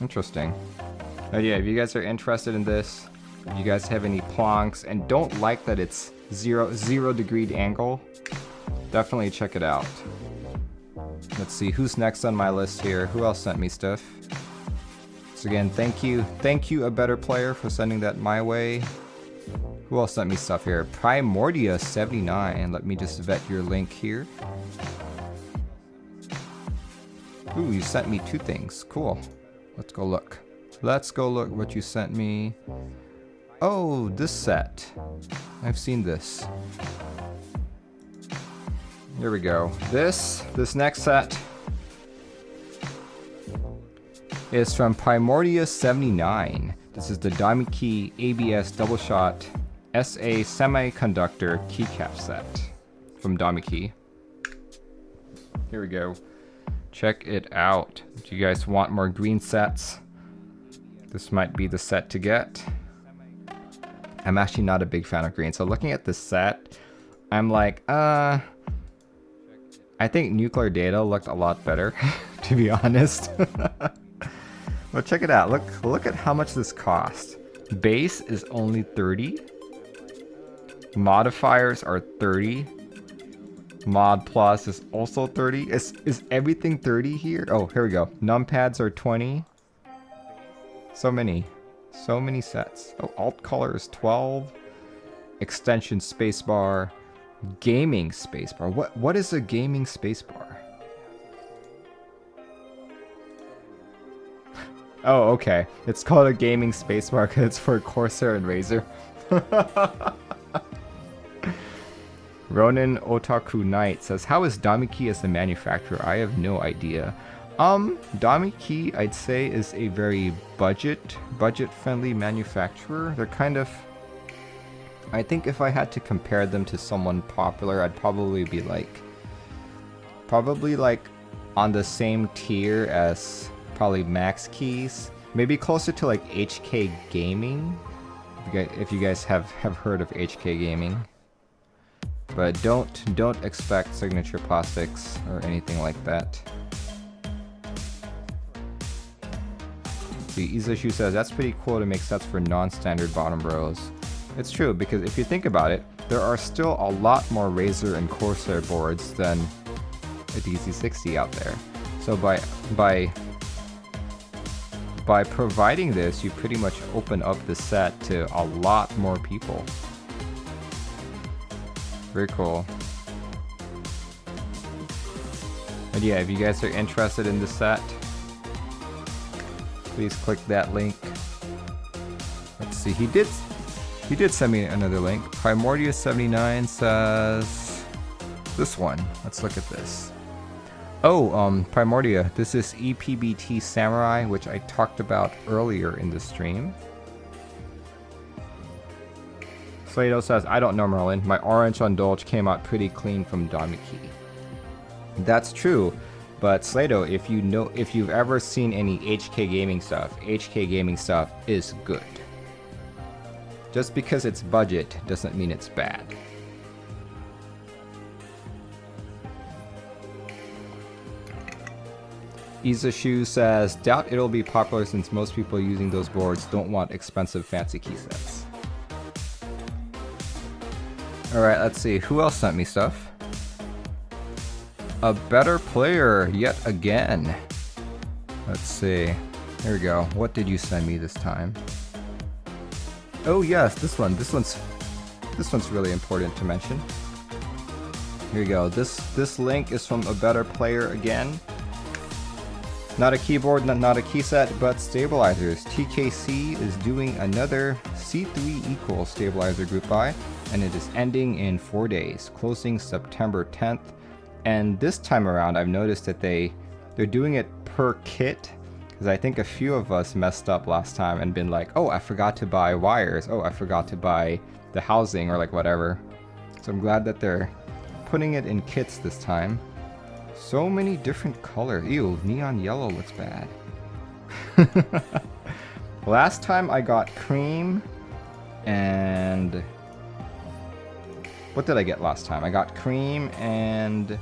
Interesting. But yeah, if you guys are interested in this, if you guys have any plonks and don't like that it's zero degree angle, definitely check it out. Let's see who's next on my list here. Who else sent me stuff? So again, thank you, A Better Player, for sending that my way. Who else sent me stuff here? Primordia79. Let me just vet your link here. Ooh, you sent me 2 things. Cool. Let's go look. Let's go look what you sent me. Oh, this set. I've seen this. Here we go. This next set is from Primordia79. This is the Domikey ABS Double Shot SA Semiconductor keycap set from Domikey. Here we go. Check it out. Do you guys want more green sets? This might be the set to get. I'm actually not a big fan of green, so looking at this set, I'm like, I think Nuclear Data looked a lot better, to be honest. But check it out. Look at how much this cost. Base is only 30. Modifiers are 30. Mod Plus is also 30. Is everything 30 here? Oh, here we go. Numpads are 20. So many sets. Oh, alt color is 12. Extension spacebar. Gaming spacebar. What is a gaming spacebar? Oh, okay. It's called a gaming spacebar because it's for Corsair and Razer. Ronin Otaku Knight says, how is Domikey as a manufacturer? I have no idea. Domikey, I'd say, is a very budget-friendly manufacturer. They're kind of... I think if I had to compare them to someone popular, I'd probably be like... Probably like on the same tier as probably Max Keys. Maybe closer to like HK Gaming. If you guys have heard of HK Gaming. But don't expect signature plastics or anything like that. See, Izashu says, that's pretty cool to make sets for non-standard bottom rows. It's true, because if you think about it, there are still a lot more Razer and Corsair boards than a DC60 out there. So by providing this, you pretty much open up the set to a lot more people. Very cool. But yeah, if you guys are interested in the set, please click that link. Let's see, he did send me another link. Primordia79 says this one. Let's look at this. Oh, Primordia, this is EPBT Samurai, which I talked about earlier in the stream. Slato says, I don't know, Merlin. My orange on Dolge came out pretty clean from Domikey. That's true, but Slato, if you've ever seen any HK Gaming stuff is good. Just because it's budget doesn't mean it's bad. Izashu says, doubt it'll be popular since most people using those boards don't want expensive fancy key sets. Alright, let's see. Who else sent me stuff? A Better Player, yet again. Let's see. Here we go. What did you send me this time? Oh yes, this one. This one's really important to mention. Here we go. This link is from A Better Player again. Not a keyboard, not a key set, but stabilizers. TKC is doing another C3 equal stabilizer group buy, and it is ending in 4 days, closing September 10th. And this time around, I've noticed that they're doing it per kit, because I think a few of us messed up last time and been like, oh, I forgot to buy wires. Oh, I forgot to buy the housing or like whatever. So I'm glad that they're putting it in kits this time. So many different colors. Ew, neon yellow looks bad. Last time I got cream and What did I get last time? I got cream and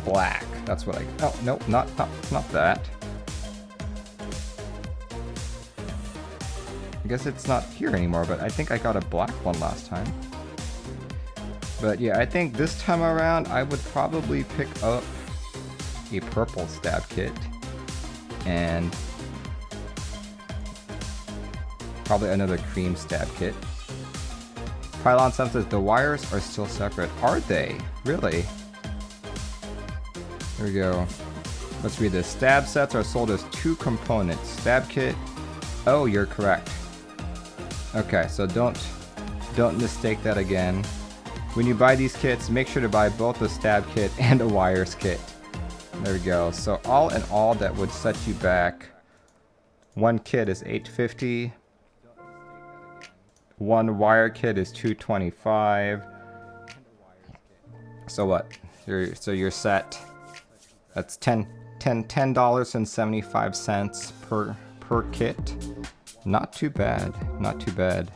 black. That's what I... Oh, no, not that. I guess it's not here anymore, but I think I got a black one last time. But yeah, I think this time around I would probably pick up a purple stab kit and probably another cream stab kit. Pylon Sam says the wires are still separate. Are they? Really? Here we go. Let's read this. Stab sets are sold as 2 components. Stab kit. Oh, you're correct. Okay, so don't mistake that again. When you buy these kits, make sure to buy both a stab kit and a wires kit. There we go. So all in all, that would set you back. One kit is $850. One wire kit is $225. So what? So you're set. That's $10.75 per kit. Not too bad. Not too bad.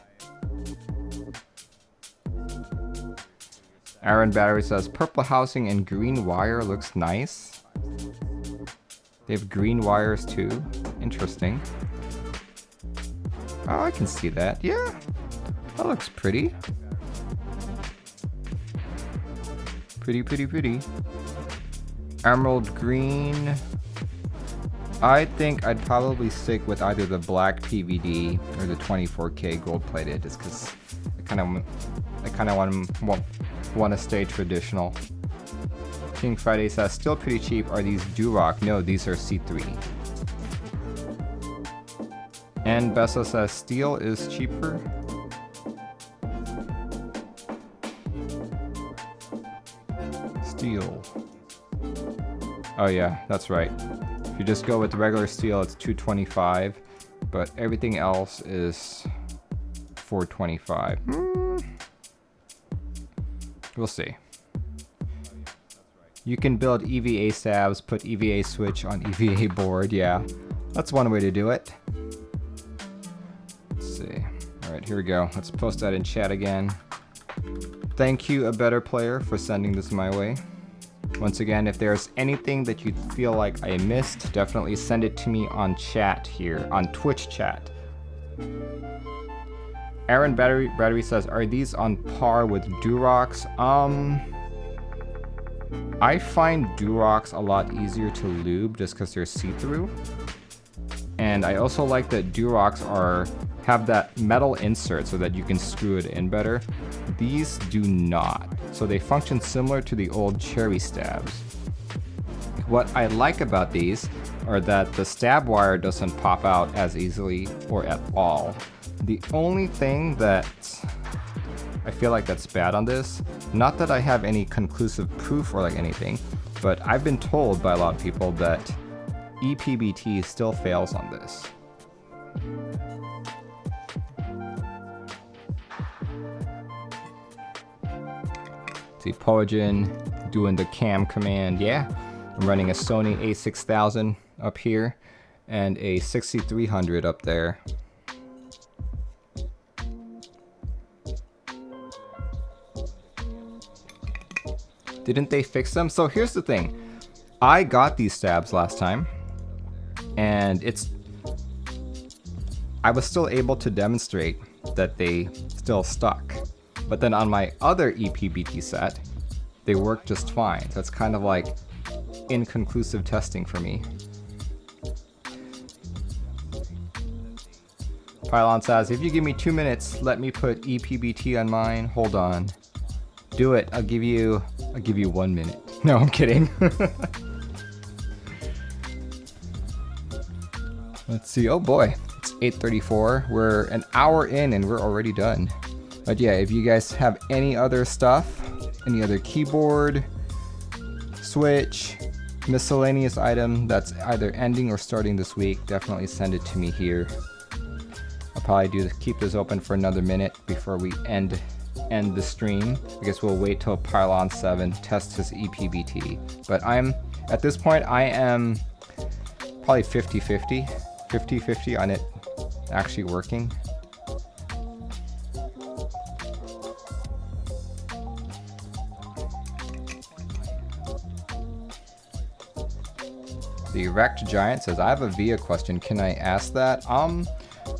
Aaron Battery says purple housing and green wire looks nice. They have green wires too. Interesting. Oh, I can see that. Yeah. That looks pretty. Pretty. Emerald green. I think I'd probably stick with either the black PVD or the 24K gold plated, just because I kind of want to stay traditional. King Friday says still pretty cheap. Are these Durock? No, these are C3. And Bessa says steel is cheaper. Steel. Oh yeah, that's right. If you just go with the regular steel, it's $225, but everything else is $425. We'll see. You can build EVA stabs, put EVA switch on EVA board. Yeah, that's one way to do it. Let's see. All right, here we go. Let's post that in chat again. Thank you, A Better Player, for sending this my way. Once again, if there's anything that you feel like I missed, definitely send it to me on chat here, on Twitch chat. Aaron Battery says, are these on par with Durox? I find Durox a lot easier to lube just because they're see-through. And I also like that Durox have that metal insert so that you can screw it in better. These do not. So they function similar to the old cherry stabs. What I like about these are that the stab wire doesn't pop out as easily or at all. The only thing that I feel like that's bad on this, not that I have any conclusive proof or like anything, but I've been told by a lot of people that EPBT still fails on this. See, Poajin doing the cam command. Yeah, I'm running a Sony a6000 up here and a 6300 up there. Didn't they fix them? So here's the thing. I got these stabs last time and I was still able to demonstrate that they still stuck. But then on my other EPBT set, they work just fine. That's kind of like inconclusive testing for me. Pylon says, if you give me 2 minutes, let me put EPBT on mine. Hold on. Do it. I'll give you 1 minute. No, I'm kidding. Let's see. Oh boy, it's 8:34. We're an hour in and we're already done. But yeah, if you guys have any other stuff, any other keyboard, switch, miscellaneous item that's either ending or starting this week, definitely send it to me here. I'll probably keep this open for another minute before we end the stream. I guess we'll wait till Pylon 7 tests his EPBT. But at this point, I am probably 50-50 on it actually working. The Wrecked Giant says, I have a VIA question. Can I ask that?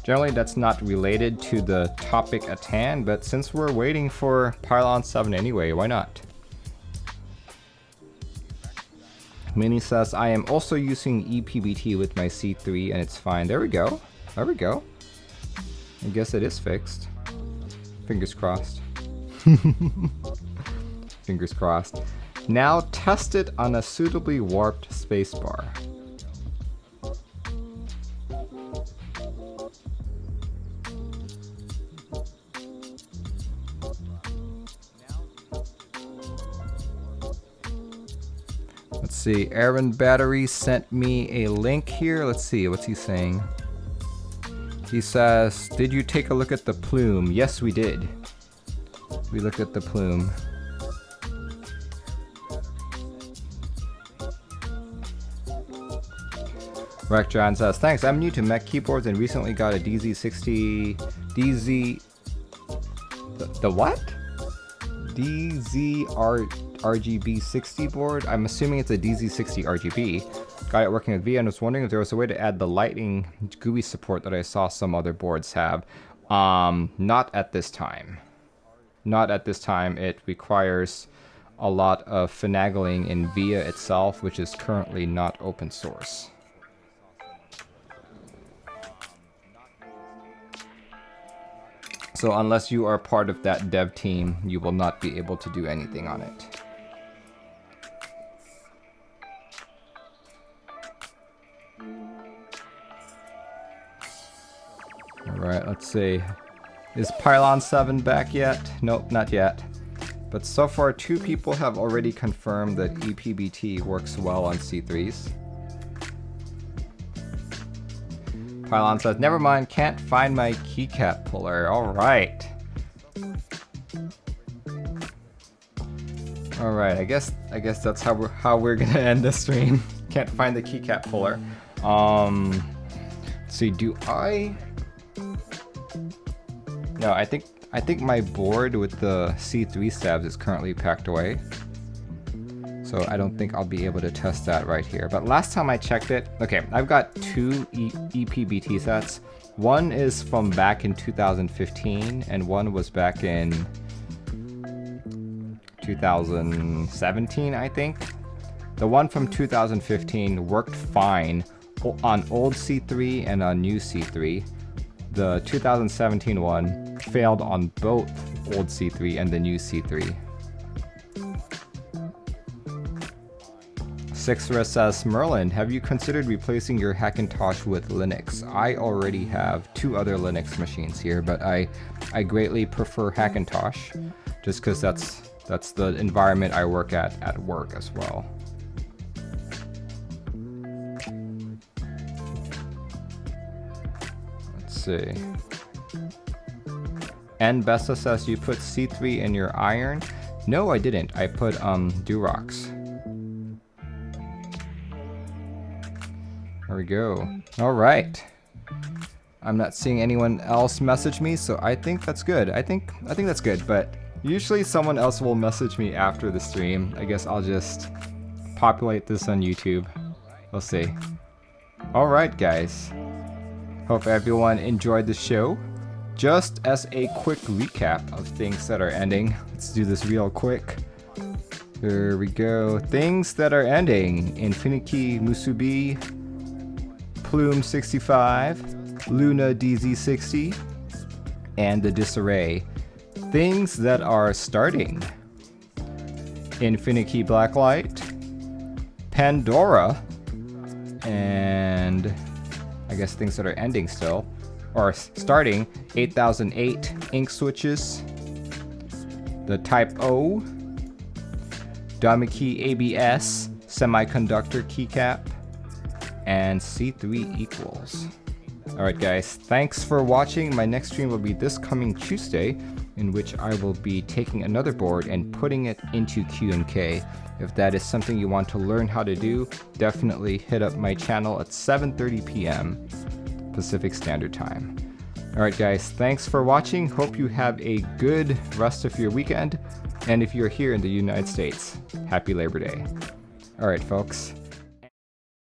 Generally that's not related to the topic at hand, but since we're waiting for Pylon 7 anyway, why not? Minnie says, I am also using ePBT with my C3 and it's fine. There we go. There we go. I guess it is fixed. Fingers crossed. Fingers crossed. Now test it on a suitably warped spacebar. Let's see, Aaron Battery sent me a link here. Let's see, what's he saying? He says, did you take a look at the Plume? Yes, we did. We looked at the Plume. Wreck John says, thanks, I'm new to mech keyboards and recently got a DZ60... The what? RGB60 board? I'm assuming it's a DZ60 RGB. Got it working with VIA and was wondering if there was a way to add the lighting GUI support that I saw some other boards have. Not at this time. Not at this time. It requires a lot of finagling in VIA itself, which is currently not open source. So unless you are part of that dev team, you will not be able to do anything on it. Alright, let's see. Is Pylon 7 back yet? Nope, not yet. But so far, 2 people have already confirmed that ePBT works well on C3s. Pylon says, never mind, can't find my keycap puller. Alright. Alright, I guess that's how we're gonna end the stream. Can't find the keycap puller. Let's see, do I? No, I think my board with the C3 stabs is currently packed away. So I don't think I'll be able to test that right here. But last time I checked it, okay, I've got 2 ePBT sets. One is from back in 2015, and one was back in 2017, I think. The one from 2015 worked fine on old C3 and on new C3. The 2017 one failed on both old C3 and the new C3. Sixra says, Merlin, have you considered replacing your Hackintosh with Linux? I already have 2 other Linux machines here, but I greatly prefer Hackintosh, just because that's the environment I work at work as well. Let's see. And Bessa says, you put C3 in your iron? No, I didn't. I put Durox. There we go. All right. I'm not seeing anyone else message me, so I think that's good. I think that's good, but usually someone else will message me after the stream. I guess I'll just populate this on YouTube. We'll see. All right, guys. Hope everyone enjoyed the show. Just as a quick recap of things that are ending, let's do this real quick. There we go. Things that are ending: Infinikey Musubi, Plume 65, Luna DZ60, and the Disarray. Things that are starting: Infinikey Blacklight, Pandora, and I guess things that are ending still, or starting, 8008 ink switches, the Typeau, Domikey ABS Semiconductor keycap, and C3 equals. Alright guys, thanks for watching. My next stream will be this coming Tuesday, in which I will be taking another board and putting it into GMK. If that is something you want to learn how to do, definitely hit up my channel at 7:30 p.m. Pacific Standard Time. Alright guys, thanks for watching. Hope you have a good rest of your weekend. And if you're here in the United States, happy Labor Day. Alright folks.